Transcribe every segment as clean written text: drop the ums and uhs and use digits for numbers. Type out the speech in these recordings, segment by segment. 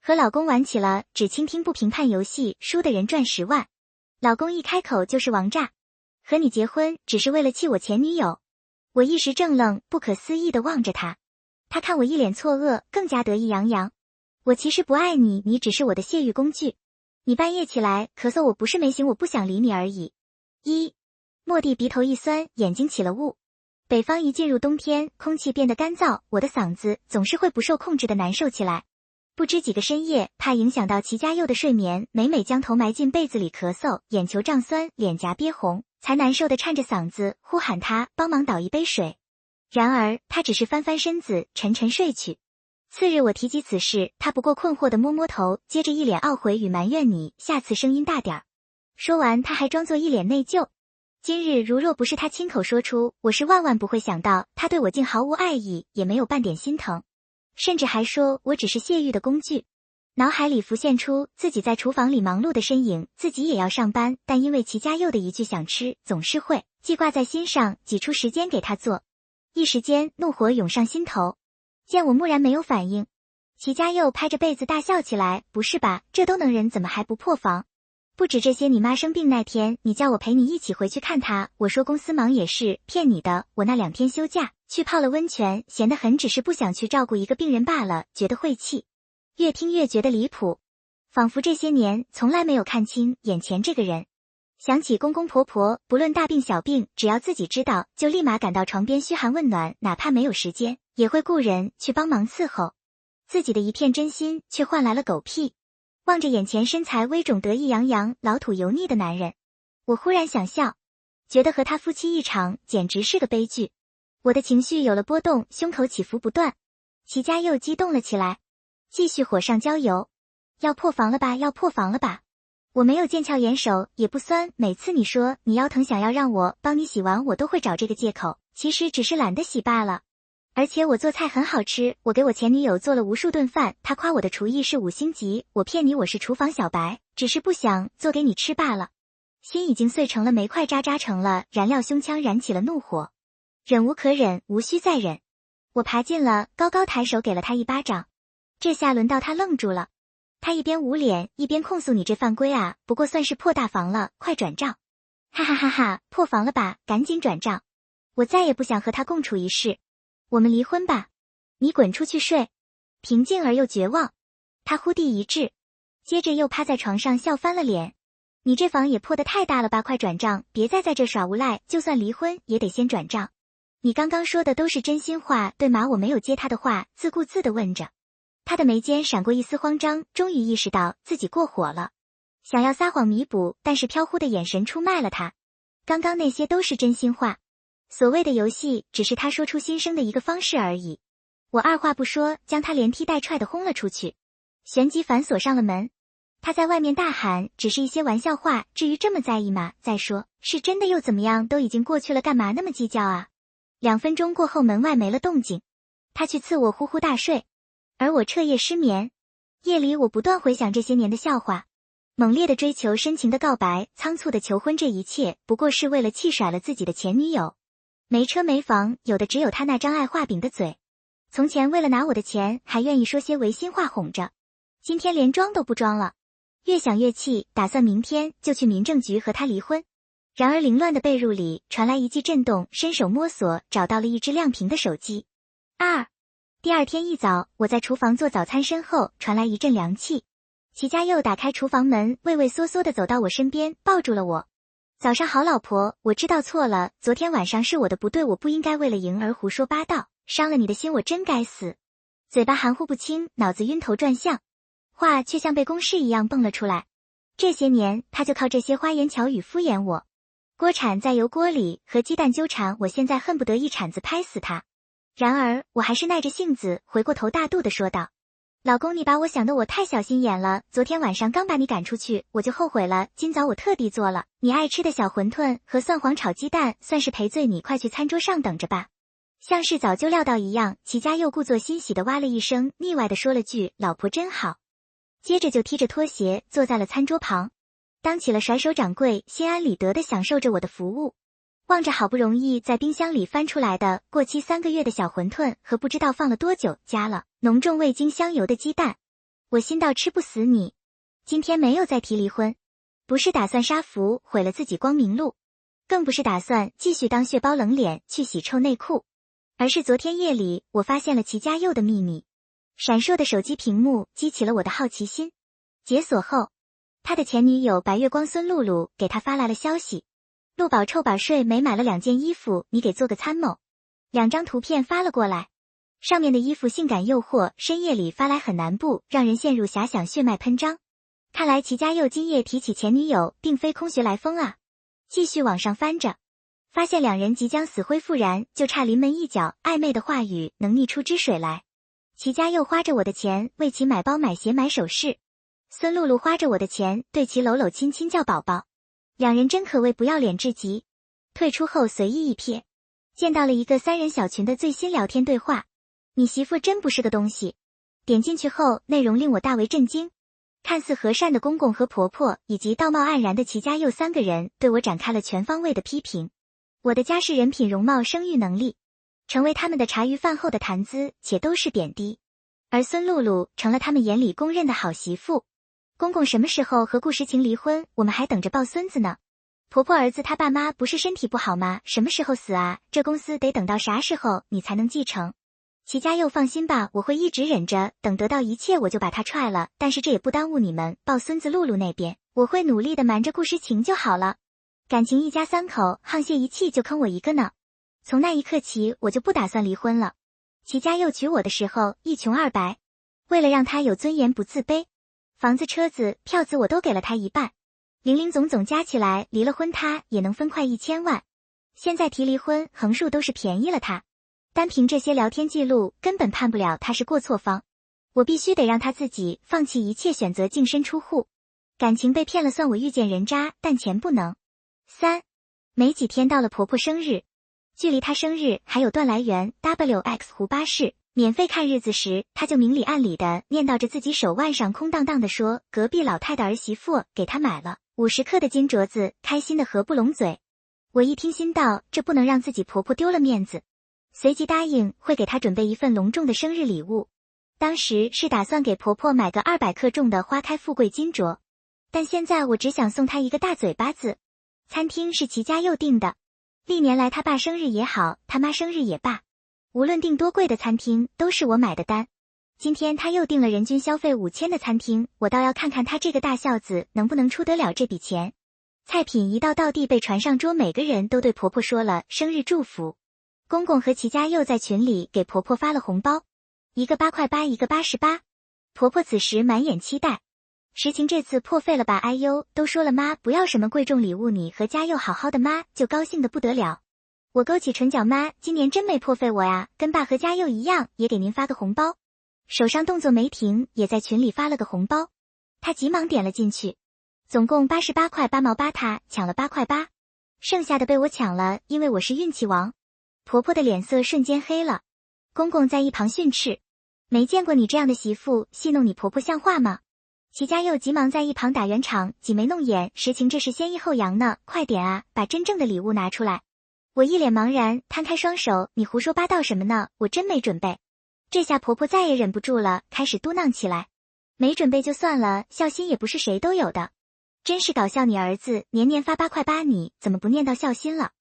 和老公玩起了只倾听不评判游戏，输的人赚10万。老公一开口就是王炸，和你结婚只是为了气我前女友。我一时怔愣，不可思议地望着他，他看我一脸错愕，更加得意洋洋。我其实不爱你，你只是我的泄欲工具。你半夜起来咳嗽，我不是没醒，我不想理你而已。莫蒂鼻头一酸，眼睛起了雾。北方一进入冬天，空气变得干燥，我的嗓子总是会不受控制的难受起来。不知几个深夜，怕影响到齐家佑的睡眠，每每将头埋进被子里咳嗽，眼球胀酸，脸颊憋红，才难受的颤着嗓子呼喊他帮忙倒一杯水。然而他只是翻翻身子，沉沉睡去。次日我提及此事，他不过困惑地摸摸头，接着一脸懊悔与埋怨，你下次声音大点儿。说完他还装作一脸内疚。今日如若不是他亲口说出，我是万万不会想到他对我竟毫无爱意，也没有半点心疼，甚至还说我只是泄欲的工具。脑海里浮现出自己在厨房里忙碌的身影，自己也要上班，但因为齐家佑的一句想吃，总是会记挂在心上，挤出时间给他做。一时间怒火涌上心头。见我蓦然没有反应，齐家佑拍着被子大笑起来，不是吧，这都能忍，怎么还不破防？不止这些，你妈生病那天，你叫我陪你一起回去看她，我说公司忙也是，骗你的，我那2天休假，去泡了温泉，闲得很，只是不想去照顾一个病人罢了，觉得晦气。越听越觉得离谱，仿佛这些年从来没有看清眼前这个人。想起公公婆婆，不论大病小病，只要自己知道，就立马赶到床边嘘寒问暖，哪怕没有时间，也会雇人去帮忙伺候。自己的一片真心，却换来了狗屁。望着眼前身材微肿、得意洋洋、老土油腻的男人，我忽然想笑，觉得和他夫妻一场，简直是个悲剧。我的情绪有了波动，胸口起伏不断。齐家佑激动了起来，继续火上浇油。要破防了吧，要破防了吧。我没有腱鞘炎手，也不酸，每次你说你腰疼想要让我帮你洗完，我都会找这个借口，其实只是懒得洗罢了。而且我做菜很好吃，我给我前女友做了无数顿饭，她夸我的厨艺是5星级，我骗你我是厨房小白，只是不想做给你吃罢了。心已经碎成了煤块，渣成了燃料，胸腔燃起了怒火，忍无可忍，无需再忍。我爬进了，高高抬手给了他一巴掌。这下轮到他愣住了，他一边捂脸一边控诉，你这犯规啊，不过算是破大防了，快转账。哈哈哈哈，破防了吧，赶紧转账。我再也不想和他共处一室，我们离婚吧，你滚出去睡。平静而又绝望，他忽地一滞，接着又趴在床上笑翻了脸。你这房也破得太大了吧，快转账，别再在这耍无赖，就算离婚也得先转账。你刚刚说的都是真心话对吗？我没有接他的话，自顾自地问着。他的眉间闪过一丝慌张，终于意识到自己过火了，想要撒谎弥补，但是飘忽的眼神出卖了他。刚刚那些都是真心话，所谓的游戏只是他说出心声的一个方式而已。我二话不说，将他连踢带踹的轰了出去，旋即反锁上了门。他在外面大喊，只是一些玩笑话，至于这么在意吗？再说是真的又怎么样，都已经过去了，干嘛那么计较啊？2分钟过后，门外没了动静，他去次我呼呼大睡，而我彻夜失眠。夜里我不断回想这些年的笑话，猛烈的追求，深情的告白，仓促的求婚，这一切不过是为了气甩了自己的前女友。没车没房，有的只有他那张爱画饼的嘴。从前为了拿我的钱，还愿意说些违心话哄着，今天连装都不装了。越想越气，打算明天就去民政局和他离婚。然而凌乱的被褥里传来一记震动，伸手摸索找到了一只亮屏的手机。第二天一早，我在厨房做早餐，身后传来一阵凉气。齐家佑打开厨房门，畏畏缩缩地走到我身边，抱住了我。早上好，老婆，我知道错了，昨天晚上是我的不对，我不应该为了赢而胡说八道，伤了你的心，我真该死。嘴巴含糊不清，脑子晕头转向，话却像被公式一样蹦了出来。这些年他就靠这些花言巧语敷衍我。锅铲在油锅里和鸡蛋纠缠，我现在恨不得一铲子拍死他。然而我还是耐着性子回过头，大度地说道，老公，你把我想得我太小心眼了，昨天晚上刚把你赶出去，我就后悔了，今早我特地做了你爱吃的小馄饨和蒜黄炒鸡蛋，算是赔罪，你快去餐桌上等着吧。像是早就料到一样，齐家佑故作欣喜地哇了一声，腻歪地说了句老婆真好，接着就踢着拖鞋坐在了餐桌旁，当起了甩手掌柜，心安理得地享受着我的服务。望着好不容易在冰箱里翻出来的过期3个月的小馄饨和不知道放了多久加了浓重味精香油的鸡蛋，我心道吃不死你。今天没有再提离婚，不是打算杀福毁了自己光明路，更不是打算继续当血包冷脸去洗臭内裤，而是昨天夜里我发现了齐家佑的秘密。闪烁的手机屏幕激起了我的好奇心。解锁后，他的前女友白月光孙露露给他发来了消息：陆宝臭宝睡没买了2件衣服，你给做个参谋。2张图片发了过来，上面的衣服性感诱惑，深夜里发来很难不让人陷入遐想，血脉喷张。看来齐家佑今夜提起前女友并非空穴来风啊。继续往上翻着，发现2人即将死灰复燃，就差临门一脚，暧昧的话语能溺出汁水来。齐家佑花着我的钱为其买包买鞋买首饰，孙露露花着我的钱对其搂搂亲亲叫宝宝，2人真可谓不要脸至极。退出后随意一瞥，见到了一个3人小群的最新聊天对话。你媳妇真不是个东西。点进去后，内容令我大为震惊。看似和善的公公和婆婆以及道貌岸然的齐家佑3个人对我展开了全方位的批评。我的家世、人品、容貌、生育能力成为他们的茶余饭后的谈资，且都是贬低。而孙露露成了他们眼里公认的好媳妇。公公什么时候和顾时晴离婚，我们还等着抱孙子呢。婆婆儿子他爸妈不是身体不好吗？什么时候死啊？这公司得等到啥时候你才能继承？齐家佑放心吧，我会一直忍着，等得到一切我就把他踹了，但是这也不耽误你们抱孙子。露露那边我会努力的瞒着顾时晴就好了。感情一家3口沆瀣一气就坑我一个呢。从那一刻起我就不打算离婚了。齐家佑娶我的时候一穷二白，为了让他有尊严不自卑，房子车子票子我都给了他一半，零总总加起来离了婚他也能分快1000万。现在提离婚横竖都是便宜了他，单凭这些聊天记录根本判不了他是过错方。我必须得让他自己放弃一切，选择净身出户。感情被骗了算我遇见人渣，但钱不能。3. 没几天到了婆婆生日，距离她生日还有段来源 WX 湖巴士免费看日子时，她就明里暗里的念叨着自己手腕上空荡荡的说隔壁老太的儿媳妇给她买了50克的金镯子，开心的合不拢嘴。我一听心道这不能让自己婆婆丢了面子，随即答应会给她准备一份隆重的生日礼物。当时是打算给婆婆买个200克重的花开富贵金镯，但现在我只想送她一个大嘴巴子。餐厅是齐家佑订的，历年来他爸生日也好，他妈生日也罢，无论订多贵的餐厅都是我买的单。今天他又订了人均消费5000的餐厅，我倒要看看他这个大孝子能不能出得了这笔钱。菜品一道道地被传上桌，每个人都对婆婆说了生日祝福。公公和齐家佑在群里给婆婆发了红包，一个8块8，一个88。婆婆此时满眼期待。实情这次破费了吧？哎呦，都说了妈不要什么贵重礼物，你和家佑好好的，妈就高兴的不得了。我勾起唇角，妈今年真没破费我呀，跟爸和家佑一样，也给您发个红包。手上动作没停，也在群里发了个红包。他急忙点了进去，总共88块8毛8，他抢了8块8，剩下的被我抢了，因为我是运气王。婆婆的脸色瞬间黑了，公公在一旁训斥，没见过你这样的媳妇，戏弄你婆婆像话吗？齐家佑急忙在一旁打圆场，挤眉弄眼，实情这是先抑后扬呢，快点啊，把真正的礼物拿出来。我一脸茫然，摊开双手，你胡说八道什么呢？我真没准备。这下婆婆再也忍不住了，开始嘟囔起来，没准备就算了，孝心也不是谁都有的。真是搞笑，你儿子年年发8块8，你怎么不念到孝心了？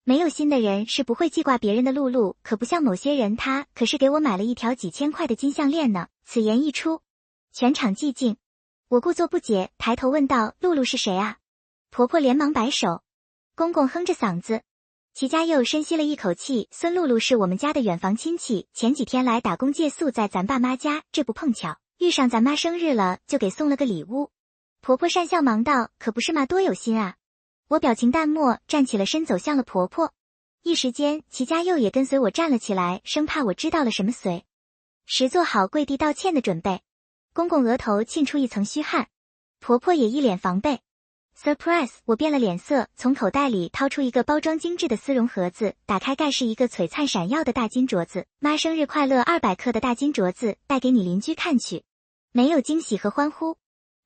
没有心的人是不会记挂别人的，露露可不像某些人，她可是给我买了一条几千块的金项链呢。此言一出，全场寂静。我故作不解，抬头问道：露露是谁啊？婆婆连忙摆手。公公哼着嗓子。齐家佑深吸了一口气，孙露露是我们家的远房亲戚，前几天来打工借宿在咱爸妈家，这不碰巧遇上咱妈生日了，就给送了个礼物。婆婆讪笑忙道：可不是嘛，多有心啊。我表情淡漠，站起了身走向了婆婆。一时间齐家佑也跟随我站了起来，生怕我知道了什么，随时做好跪地道歉的准备。公公额头沁出一层虚汗，婆婆也一脸防备。Surprise！ 我变了脸色，从口袋里掏出一个包装精致的丝绒盒子，打开盖是一个璀璨闪耀的大金镯子。妈生日快乐，200克的大金镯子，带给你邻居看去。没有惊喜和欢呼，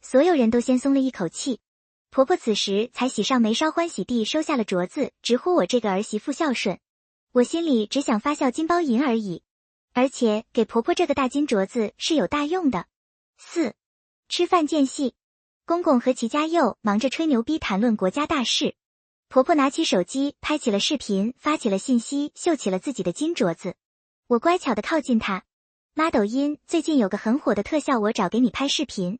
所有人都先松了一口气。婆婆此时才喜上眉梢，欢喜地收下了镯子，直呼我这个儿媳妇孝顺。我心里只想发笑金包银而已，而且给婆婆这个大金镯子是有大用的。4. 吃饭间隙，公公和齐家佑忙着吹牛逼谈论国家大事，婆婆拿起手机拍起了视频，发起了信息，秀起了自己的金镯子。我乖巧地靠近她，妈，抖音最近有个很火的特效，我找给你拍视频。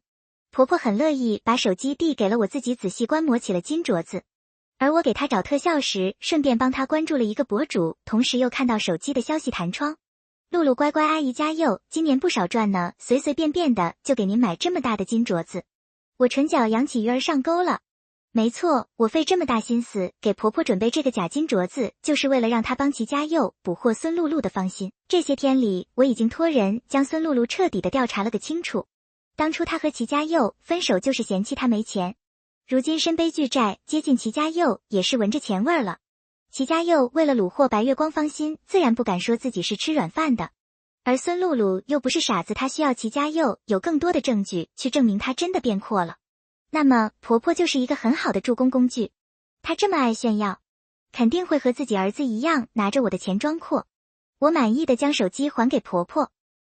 婆婆很乐意，把手机递给了我，自己仔细观摩起了金镯子。而我给她找特效时，顺便帮她关注了一个博主，同时又看到手机的消息弹窗。露露乖乖，阿姨加油，今年不少赚呢，随随便便的就给您买这么大的金镯子。我唇角扬起，鱼儿上钩了。没错，我费这么大心思给婆婆准备这个假金镯子，就是为了让她帮齐家佑捕获孙露露的芳心。这些天里，我已经托人将孙露露彻底的调查了个清楚。当初她和齐家佑分手就是嫌弃她没钱，如今身背巨债，接近齐家佑也是闻着钱味儿了。齐家佑为了虏获白月光芳心，自然不敢说自己是吃软饭的。而孙露露又不是傻子，她需要齐家佑有更多的证据去证明她真的变阔了。那么婆婆就是一个很好的助攻工具。她这么爱炫耀，肯定会和自己儿子一样拿着我的钱装阔。我满意的将手机还给婆婆，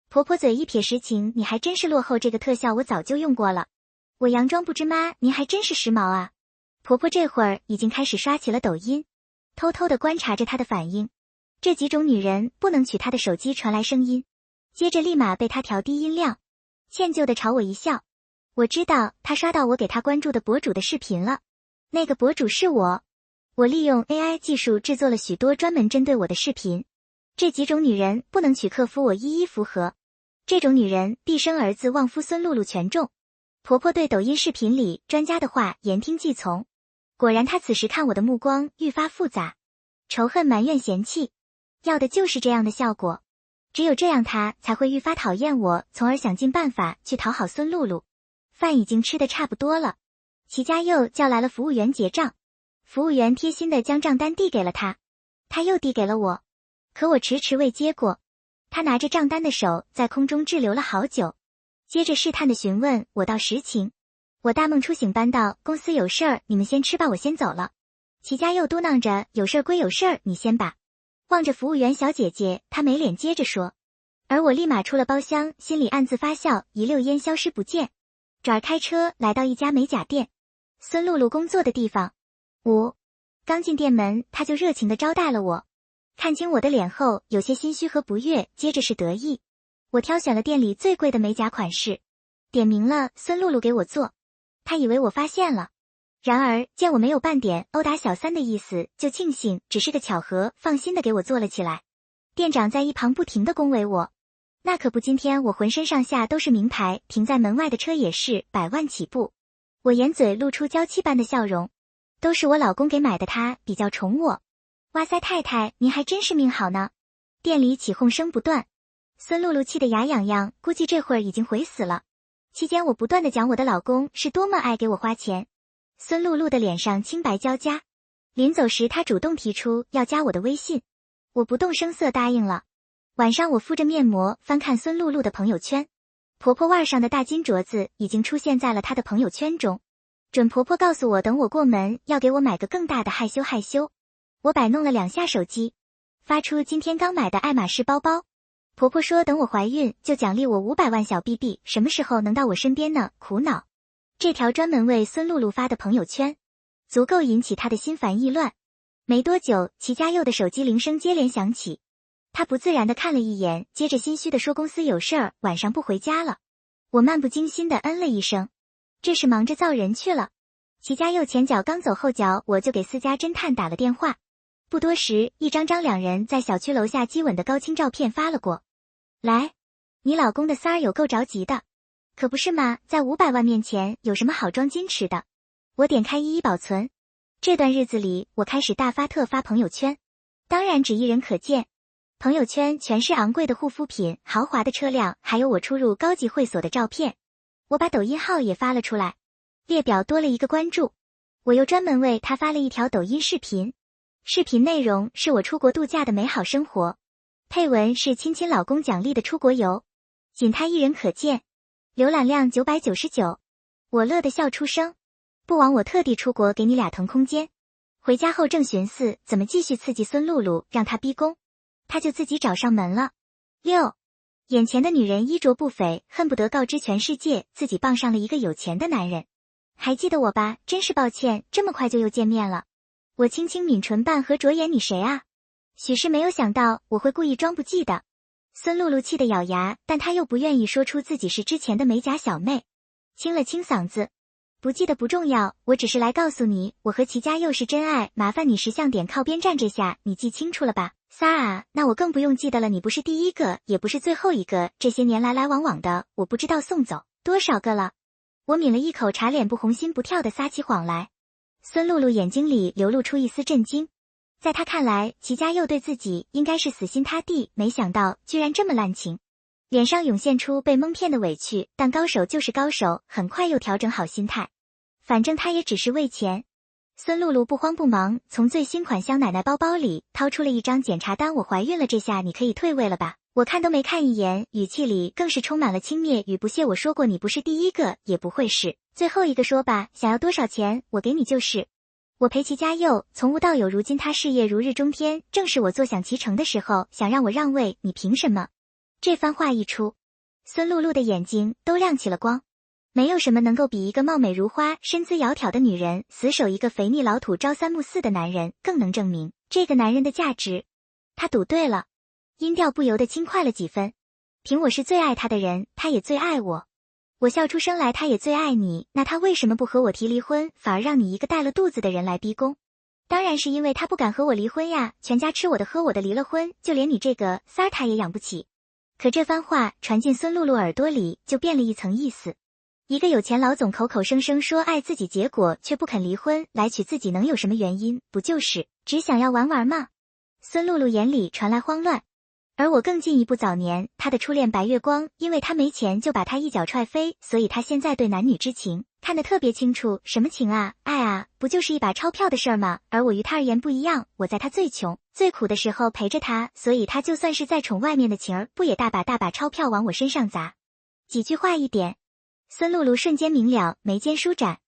婆婆嘴一撇，实情，你还真是落后，这个特效我早就用过了。我佯装不知，妈，您还真是时髦啊。婆婆这会儿已经开始刷起了抖音，偷偷的观察着她的反应。这几种女人不能取她的手机传来声音，接着立马被她调低音量，歉疚的朝我一笑。我知道她刷到我给她关注的博主的视频了，那个博主是我。我利用 AI 技术制作了许多专门针对我的视频。这几种女人不能娶克夫，我一一符合。这种女人必生儿子，旺夫孙露露全中。婆婆对抖音视频里专家的话言听计从，果然她此时看我的目光愈发复杂，仇恨、埋怨、嫌弃，要的就是这样的效果。只有这样，她才会愈发讨厌我，从而想尽办法去讨好孙露露。饭已经吃得差不多了，齐家佑叫来了服务员结账，服务员贴心的将账单递给了他，他又递给了我，可我迟迟未接过。他拿着账单的手在空中滞留了好久，接着试探的询问我道实情。我大梦初醒般道，公司有事儿，你们先吃吧，我先走了。齐家佑嘟囔着，有事儿归有事儿，你先吧。望着服务员小姐姐，他没脸接着说。而我立马出了包厢，心里暗自发笑，一溜烟消失不见。转开车来到一家美甲店，孙露露工作的地方。刚进店门，她就热情地招待了我。看清我的脸后，有些心虚和不悦，接着是得意。我挑选了店里最贵的美甲款式，点名了孙露露给我做。她以为我发现了，然而见我没有半点殴打小三的意思，就庆幸只是个巧合，放心的给我做了起来。店长在一旁不停地恭维我，那可不，今天我浑身上下都是名牌，停在门外的车也是100万起步。我掩嘴露出娇妻般的笑容，都是我老公给买的，他比较宠我。哇塞，太太您还真是命好呢。店里起哄声不断，孙露露气得牙痒痒，估计这会儿已经悔死了。期间我不断的讲我的老公是多么爱给我花钱，孙露露的脸上青白交加。临走时她主动提出要加我的微信，我不动声色答应了。晚上我敷着面膜翻看孙露露的朋友圈，婆婆腕上的大金镯子已经出现在了她的朋友圈中。准婆婆告诉我，等我过门要给我买个更大的，害羞害羞。我摆弄了2下手机，发出今天刚买的爱马仕包包。婆婆说等我怀孕就奖励我500万小币币，什么时候能到我身边呢？苦恼。这条专门为孙露露发的朋友圈，足够引起她的心烦意乱。没多久，齐家佑的手机铃声接连响起，他不自然地看了一眼，接着心虚地说公司有事儿，晚上不回家了。我漫不经心地嗯了一声，这是忙着造人去了。齐家佑前脚刚走，后脚我就给私家侦探打了电话。不多时，一张张2人在小区楼下激吻的高清照片发了过来。你老公的三儿有够着急的，可不是嘛，在500万面前有什么好装矜持的。我点开一一保存。这段日子里，我开始大发特发朋友圈，当然只一人可见。朋友圈全是昂贵的护肤品、豪华的车辆，还有我出入高级会所的照片。我把抖音号也发了出来，列表多了一个关注。我又专门为他发了一条抖音视频，视频内容是我出国度假的美好生活，配文是亲亲老公奖励的出国游，仅他一人可见，浏览量999。我乐得笑出声。不枉我特地出国给你俩腾空间。回家后正寻思怎么继续刺激孙露露，让她逼宫，她就自己找上门了。6. 眼前的女人衣着不菲，恨不得告知全世界自己傍上了一个有钱的男人。还记得我吧？真是抱歉，这么快就又见面了。我轻轻抿唇半合着眼，你谁啊？许是没有想到我会故意装不记得。孙露露气得咬牙，但她又不愿意说出自己是之前的美甲小妹，清了清嗓子，不记得不重要，我只是来告诉你，我和齐家佑是真爱，麻烦你识相点，靠边站，这下你记清楚了吧？三儿啊，那我更不用记得了，你不是第一个，也不是最后一个，这些年来来往往的，我不知道送走多少个了。我抿了一口茶，脸不红心不跳的撒起谎来。孙露露眼睛里流露出一丝震惊，在她看来，齐家佑对自己应该是死心塌地，没想到居然这么滥情，脸上涌现出被蒙骗的委屈，但高手就是高手，很快又调整好心态，反正他也只是为钱。孙露露不慌不忙从最新款香奶奶包包里掏出了一张检查单，我怀孕了，这下你可以退位了吧？我看都没看一眼，语气里更是充满了轻蔑与不屑。我说过你不是第一个，也不会是最后一个，说吧，想要多少钱我给你就是。我陪齐家佑从无到有，如今他事业如日中天，正是我坐享其成的时候，想让我让位，你凭什么？这番话一出，孙露露的眼睛都亮起了光。没有什么能够比一个貌美如花、身姿窈窕的女人死守一个肥腻老土、朝三暮四的男人，更能证明这个男人的价值。他赌对了，音调不由得轻快了几分。凭我是最爱他的人，他也最爱我。我笑出声来，他也最爱你，那他为什么不和我提离婚，反而让你一个带了肚子的人来逼宫？当然是因为他不敢和我离婚呀，全家吃我的喝我的，离了婚，就连你这个三儿他也养不起。可这番话传进孙露露耳朵里，就变了一层意思。一个有钱老总口口声声说爱自己，结果却不肯离婚来娶自己，能有什么原因？不就是只想要玩玩吗？孙露露眼里传来慌乱。而我更进一步，早年她的初恋白月光，因为她没钱就把她一脚踹飞，所以她现在对男女之情看得特别清楚。什么情啊，爱啊，不就是一把钞票的事儿吗？而我与她而言不一样，我在她最穷最苦的时候陪着她，所以她就算是再宠外面的情儿，不也大把大把钞票往我身上砸？几句话一点，孙露露瞬间明了，眉间舒展，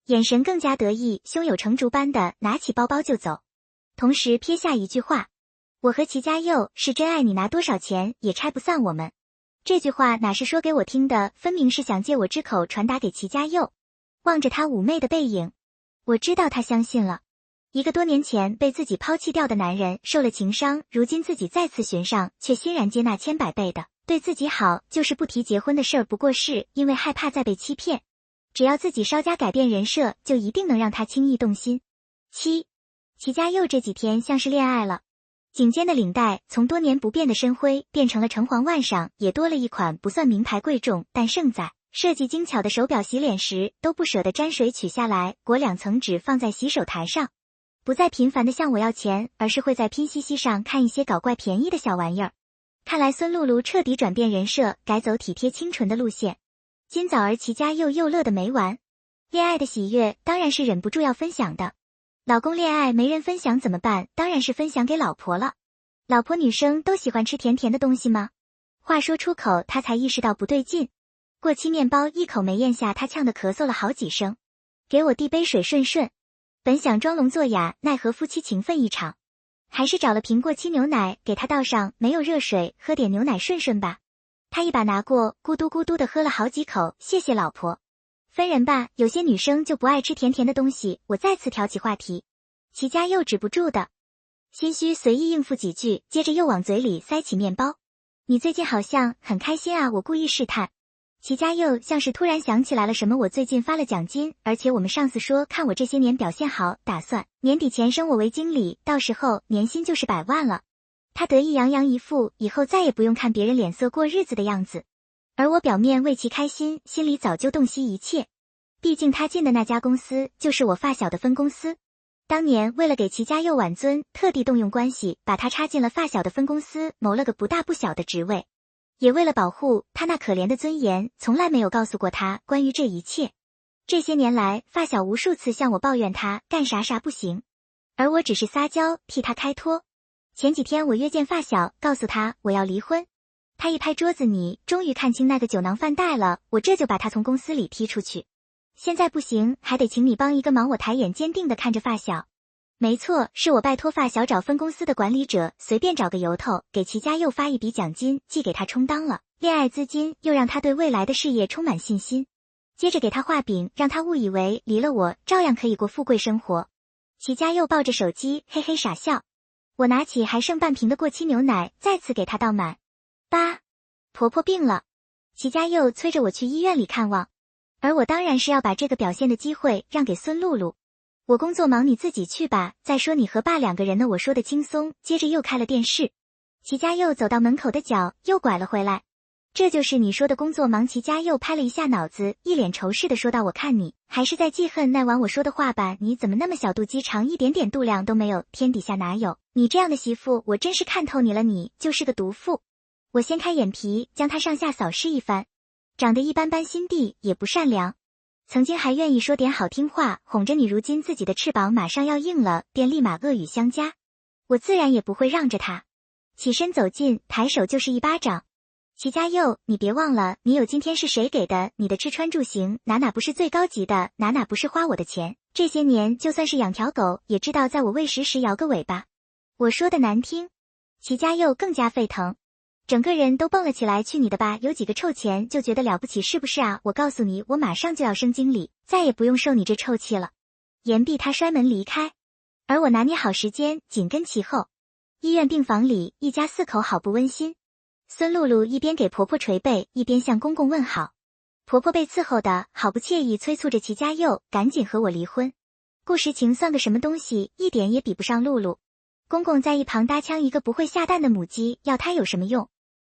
眼神更加得意，胸有成竹般的拿起包包就走，同时撇下一句话，我和齐家佑是真爱，你拿多少钱也拆不散我们。这句话哪是说给我听的，分明是想借我之口传达给齐家佑。望着他妩媚的背影，我知道他相信了。一个多年前被自己抛弃掉的男人受了情伤，如今自己再次寻上，却欣然接纳千百倍的对自己好，就是不提结婚的事儿，不过是因为害怕再被欺骗。只要自己稍加改变人设，就一定能让他轻易动心。齐家佑这几天像是恋爱了，颈间的领带从多年不变的深灰变成了橙黄，腕上也多了一款不算名牌贵重，但胜在设计精巧的手表，洗脸时都不舍得沾水取下来，裹2层纸放在洗手台上，不再频繁的向我要钱，而是会在拼夕夕上看一些搞怪便宜的小玩意儿。看来孙露露彻底转变人设，改走体贴清纯的路线。今早儿齐家佑乐得没完，恋爱的喜悦当然是忍不住要分享的。老公恋爱没人分享怎么办？当然是分享给老婆了。老婆女生都喜欢吃甜甜的东西吗？话说出口，他才意识到不对劲。过期面包一口没咽下，他呛得咳嗽了好几声。给我递杯水顺顺。本想装聋作哑，奈何夫妻情分一场，还是找了瓶过期牛奶给他倒上，没有热水，喝点牛奶顺顺吧。他一把拿过，咕嘟咕嘟的喝了好几口，谢谢老婆。分人吧，有些女生就不爱吃甜甜的东西。我再次挑起话题，齐家又止不住的心虚随意应付几句，接着又往嘴里塞起面包。你最近好像很开心啊，我故意试探。齐家佑像是突然想起来了什么，我最近发了奖金，而且我们上司说看我这些年表现好，打算年底前升我为经理，到时候年薪就是100万了。他得意洋洋一副以后再也不用看别人脸色过日子的样子，而我表面为其开心，心里早就洞悉一切。毕竟他进的那家公司就是我发小的分公司，当年为了给齐家佑挽尊，特地动用关系把他插进了发小的分公司，谋了个不大不小的职位。也为了保护他那可怜的尊严，从来没有告诉过他关于这一切。这些年来，发小无数次向我抱怨他干啥啥不行，而我只是撒娇替他开脱。前几天我约见发小，告诉他我要离婚，他一拍桌子，你终于看清那个酒囊饭袋了，我这就把他从公司里踢出去。现在不行，还得请你帮一个忙。我抬眼坚定地看着发小，没错，是我拜托发小找分公司的管理者，随便找个由头给齐家佑发一笔奖金，寄给他充当了恋爱资金又让他对未来的事业充满信心。接着给他画饼，让他误以为离了我照样可以过富贵生活。齐家佑抱着手机嘿嘿傻笑。我拿起还剩半瓶的过期牛奶，再次给他倒满。爸，婆婆病了。齐家佑催着我去医院里看望，而我当然是要把这个表现的机会让给孙露露。我工作忙，你自己去吧，再说你和爸2个人呢，我说的轻松。接着又开了电视。齐家佑走到门口的角又拐了回来。这就是你说的工作忙。齐家佑拍了一下脑子，一脸仇视的说道，我看你还是在记恨那晚我说的话吧，你怎么那么小肚鸡肠，一点点度量都没有，天底下哪有你这样的媳妇，我真是看透你了，你就是个毒妇。我掀开眼皮，将他上下扫视一番，长得一般般，心地也不善良，曾经还愿意说点好听话哄着你，如今自己的翅膀马上要硬了，便立马恶语相加。我自然也不会让着他，起身走近，抬手就是一巴掌。齐家佑，你别忘了，你有今天是谁给的？你的吃穿住行哪不是最高级的，哪不是花我的钱？这些年就算是养条狗，也知道在我喂食时摇个尾巴。我说的难听，齐家佑更加沸腾，整个人都蹦了起来。去你的吧，有几个臭钱就觉得了不起是不是啊？我告诉你，我马上就要升经理，再也不用受你这臭气了。言毕，他摔门离开，而我拿捏好时间，紧跟其后。医院病房里，一家4口好不温馨。孙露露一边给婆婆捶背，一边向公公问好。婆婆被伺候的好不惬意，催促着齐家佑赶紧和我离婚。顾时晴算个什么东西，一点也比不上露露。公公在一旁搭腔，一个不会下蛋的母鸡，要他有什么用？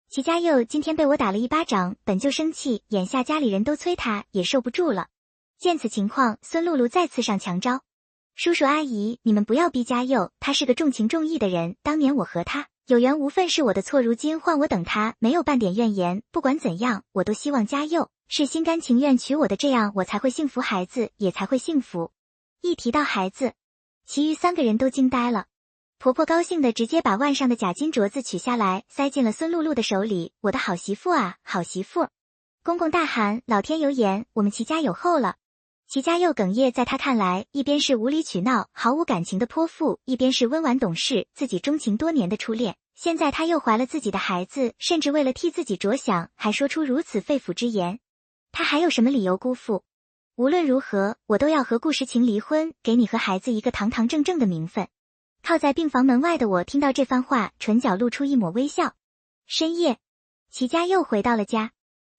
齐家佑今天被我打了一巴掌，本就生气，眼下家里人都催他，也受不住了。见此情况，孙露露再次上强招。叔叔阿姨，你们不要逼家佑，他是个重情重义的人，当年我和他有缘无分是我的错，如今换我等他，没有半点怨言。不管怎样，我都希望家佑是心甘情愿娶我的，这样我才会幸福，孩子也才会幸福。一提到孩子，其余3个人都惊呆了。婆婆高兴的直接把腕上的假金镯子取下来，塞进了孙露露的手里。我的好媳妇啊，好媳妇！公公大喊，老天有眼，我们齐家有后了。齐家佑哽咽，在他看来，一边是无理取闹、毫无感情的泼妇，一边是温婉懂事、自己钟情多年的初恋。现在他又怀了自己的孩子，甚至为了替自己着想，还说出如此肺腑之言。他还有什么理由辜负？无论如何，我都要和顾时晴离婚，给你和孩子一个堂堂正正的名分。靠在病房门外的我听到这番话，唇角露出一抹微笑。深夜，齐家佑回到了家。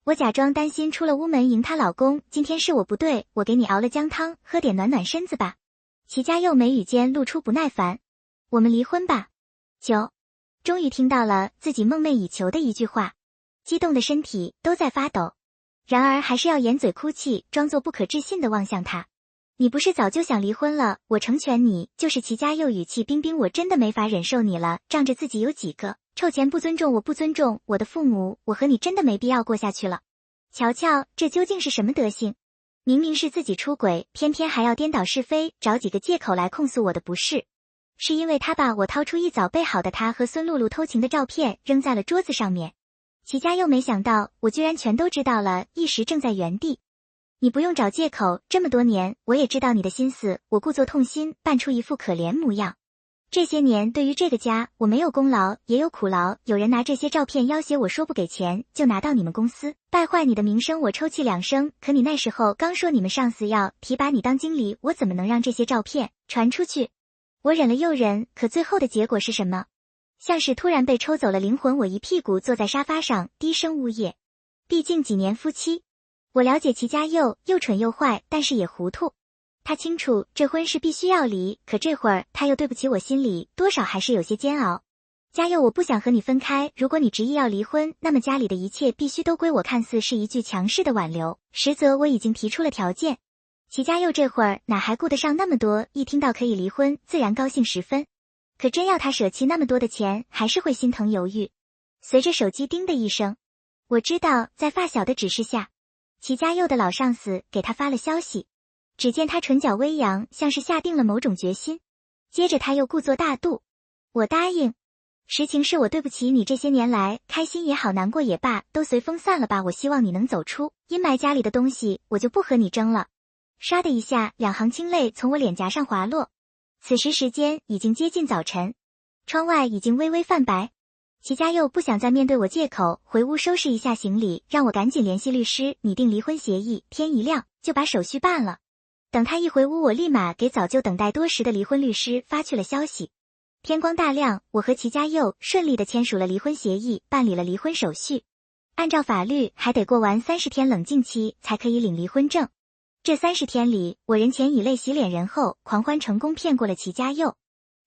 我假装担心出了屋门迎她老公，今天是我不对，我给你熬了姜汤，喝点暖暖身子吧。齐家佑眉宇间露出不耐烦，我们离婚吧。终于听到了自己梦寐以求的一句话，激动的身体都在发抖，然而还是要掩嘴哭泣，装作不可置信地望向他。你不是早就想离婚了，我成全你。就是齐家佑语气冰冰，我真的没法忍受你了，仗着自己有几个臭钱不尊重我，不尊重我的父母，我和你真的没必要过下去了。瞧瞧，这究竟是什么德行？明明是自己出轨，偏偏还要颠倒是非，找几个借口来控诉我的不是。是因为他把我掏出一早备好的他和孙露露偷情的照片扔在了桌子上面。齐家佑没想到我居然全都知道了，一时怔在原地。你不用找借口，这么多年我也知道你的心思，我故作痛心，扮出一副可怜模样。这些年对于这个家，我没有功劳也有苦劳，有人拿这些照片要挟我说不给钱就拿到你们公司，败坏你的名声，我抽泣2声。可你那时候刚说你们上司要提拔你当经理，我怎么能让这些照片传出去？我忍了又忍，可最后的结果是什么？像是突然被抽走了灵魂，我一屁股坐在沙发上，低声呜咽。毕竟几年夫妻，我了解齐家佑又蠢又坏，但是也糊涂。他清楚这婚是必须要离，可这会儿他又对不起我，心里多少还是有些煎熬。家佑，我不想和你分开，如果你执意要离婚，那么家里的一切必须都归我。看似是一句强势的挽留，实则我已经提出了条件。齐家佑这会儿哪还顾得上那么多，一听到可以离婚，自然高兴十分。可真要他舍弃那么多的钱，还是会心疼犹豫。随着手机叮的一声，我知道在发小的指示下，齐家佑的老上司给他发了消息。只见他唇角微扬，像是下定了某种决心。接着他又故作大度，我答应。实情是我对不起你，这些年来开心也好，难过也罢，都随风散了吧。我希望你能走出阴霾，家里的东西我就不和你争了。唰的一下，2行清泪从我脸颊上滑落。此时时间已经接近早晨，窗外已经微微泛白。齐家佑不想再面对我借口，回屋收拾一下行李，让我赶紧联系律师拟定离婚协议，天一亮就把手续办了。等他一回屋，我立马给早就等待多时的离婚律师发去了消息。天光大亮，我和齐家佑顺利地签署了离婚协议，办理了离婚手续。按照法律，还得过完30天冷静期才可以领离婚证。这30天里，我人前以泪洗脸人后狂欢成功骗过了齐家佑。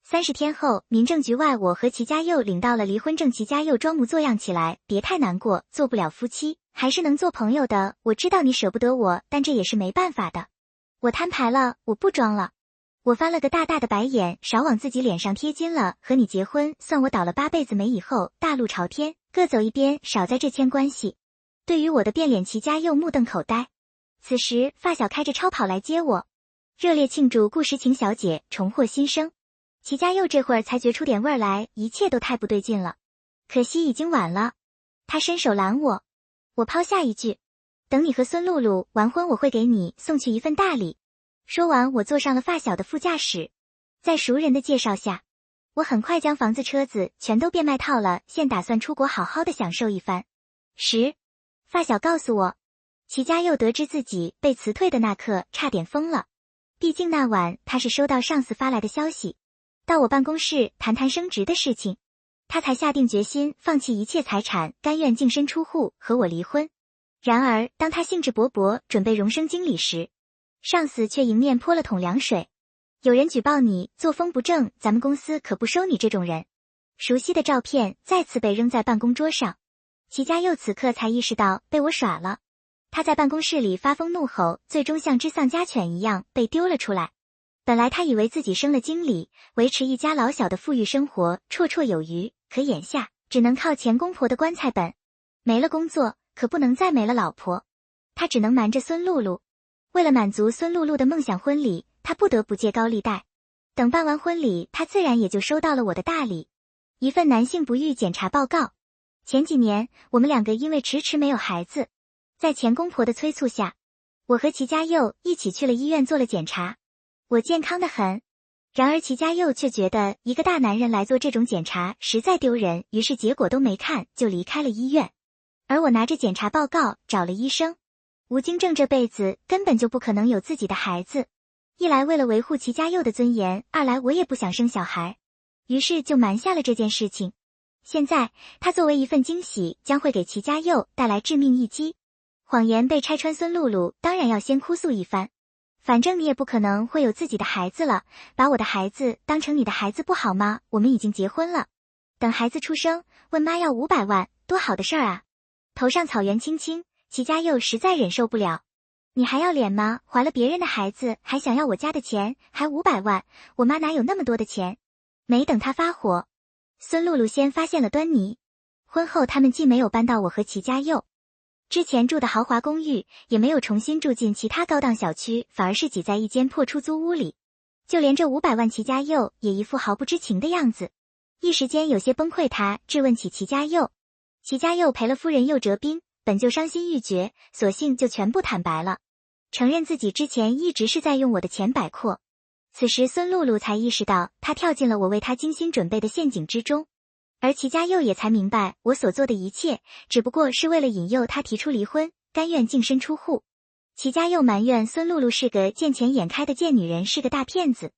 30天后，民政局外我和齐家佑领到了离婚证。齐家佑装模作样起来，别太难过，做不了夫妻，还是能做朋友的。我知道你舍不得我，但这也是没办法的。我摊牌了，我不装了。我翻了个大大的白眼，少往自己脸上贴金了。和你结婚，算我倒了8辈子霉以后，大路朝天，各走一边，少在这牵关系。对于我的变脸，齐家佑目瞪口呆。此时，发小开着超跑来接我，热烈庆祝顾实情小姐重获新生。齐家佑这会儿才觉出点味儿来，一切都太不对劲了。可惜已经晚了，他伸手拦我。我抛下一句：等你和孙露露完婚，我会给你送去一份大礼。说完，我坐上了发小的副驾驶。在熟人的介绍下，我很快将房子车子全都变卖套了，现打算出国好好的享受一番。发小告诉我，齐家佑得知自己被辞退的那刻差点疯了。毕竟那晚他是收到上司发来的消息，到我办公室谈谈升职的事情，他才下定决心放弃一切财产，甘愿净身出户和我离婚。然而当他兴致勃勃准备荣升经理时，上司却迎面泼了桶凉水。有人举报你作风不正，咱们公司可不收你这种人。熟悉的照片再次被扔在办公桌上。齐家佑此刻才意识到被我耍了，他在办公室里发疯怒吼，最终像只丧家犬一样被丢了出来。本来他以为自己升了经理，维持一家老小的富裕生活绰绰有余，可眼下只能靠前公婆的棺材本。没了工作，可不能再没了老婆，他只能瞒着孙露露。为了满足孙露露的梦想婚礼，他不得不借高利贷。等办完婚礼，他自然也就收到了我的大礼，一份男性不育检查报告。前几年我们2个因为迟迟没有孩子，在前公婆的催促下，我和齐家佑一起去了医院做了检查。我健康得很，然而齐家佑却觉得一个大男人来做这种检查实在丢人，于是结果都没看就离开了医院。而我拿着检查报告找了医生。吴京正这辈子根本就不可能有自己的孩子，一来为了维护齐家佑的尊严，二来我也不想生小孩，于是就瞒下了这件事情。现在他作为一份惊喜，将会给齐家佑带来致命一击。谎言被拆穿，孙露露当然要先哭诉一番。反正你也不可能会有自己的孩子了，把我的孩子当成你的孩子不好吗？我们已经结婚了，等孩子出生问妈要500万，多好的事儿啊！头上草原青青，齐家佑实在忍受不了。你还要脸吗？怀了别人的孩子还想要我家的钱，还500万，我妈哪有那么多的钱？没等他发火，孙露露先发现了端倪。婚后他们既没有搬到我和齐家佑之前住的豪华公寓，也没有重新住进其他高档小区，反而是挤在一间破出租屋里。就连这500万，齐家佑也一副毫不知情的样子。一时间有些崩溃，他质问起齐家佑。齐家佑赔了夫人又折兵，本就伤心欲绝，索性就全部坦白了，承认自己之前一直是在用我的钱摆阔。此时孙露露才意识到，她跳进了我为她精心准备的陷阱之中。而齐家佑也才明白，我所做的一切只不过是为了引诱他提出离婚，甘愿净身出户。齐家佑埋怨孙露露是个见钱眼开的贱女人，是个大骗子。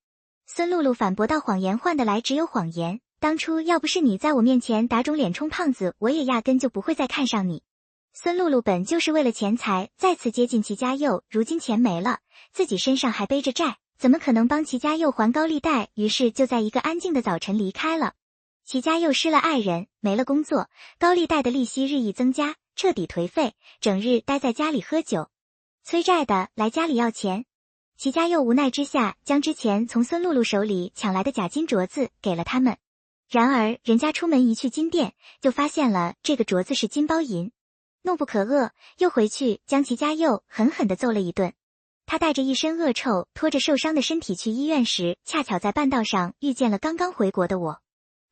孙露露反驳道，谎言换得来只有谎言，当初要不是你在我面前打肿脸充胖子，我也压根就不会再看上你。孙露露本就是为了钱财再次接近齐家佑，如今钱没了，自己身上还背着债，怎么可能帮齐家佑还高利贷？于是就在一个安静的早晨离开了。齐家佑失了爱人，没了工作，高利贷的利息日益增加，彻底颓废，整日待在家里喝酒，催债的来家里要钱。齐家佑无奈之下，将之前从孙露露手里抢来的假金镯子给了他们。然而人家出门一去金店，就发现了这个镯子是金包银，怒不可遏，又回去将齐家佑狠狠地揍了一顿。他带着一身恶臭，拖着受伤的身体去医院时，恰巧在半道上遇见了刚刚回国的我。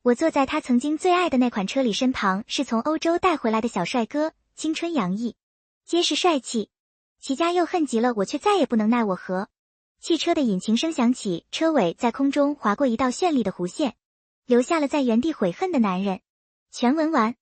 我坐在他曾经最爱的那款车里，身旁是从欧洲带回来的小帅哥，青春洋溢，结实帅气。齐家佑恨极了我，却再也不能奈我何。汽车的引擎声响起，车尾在空中划过一道绚丽的弧线，留下了在原地悔恨的男人。全文完。